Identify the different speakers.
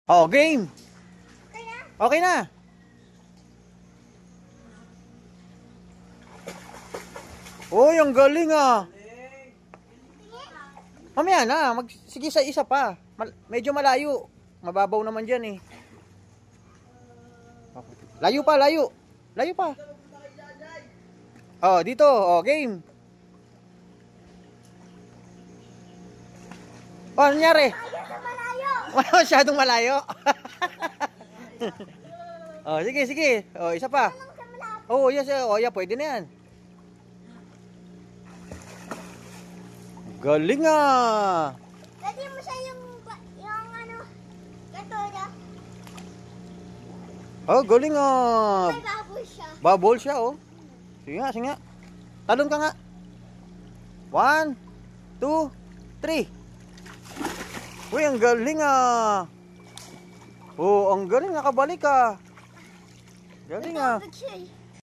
Speaker 1: Oh, game.
Speaker 2: Okay na?
Speaker 1: Okay na. Uy, ang galing ah. Mamaya na, sige sa isa pa. Medyo malayo. Mababaw naman dyan eh. Layo pa, layo. Layo pa. Oh, dito. Oh, game. Oh, ano nangyari? Masyadong malayo. Oh, sige, sige. Oh, isa pa. Oh, yes, oh, yeah, pwede na yan. Galing ah.
Speaker 2: Pwede mo siya yung ano, gatoda.
Speaker 1: Oh, galing ah.
Speaker 2: May baboy siya.
Speaker 1: Bubble siya, oh. Sige nga, sige nga. Talon ka nga. 1, 2, 3. Uy, ang galing ah. Oh, ang galing, nakabalik ah. Galing ah.
Speaker 2: May baboy siya eh.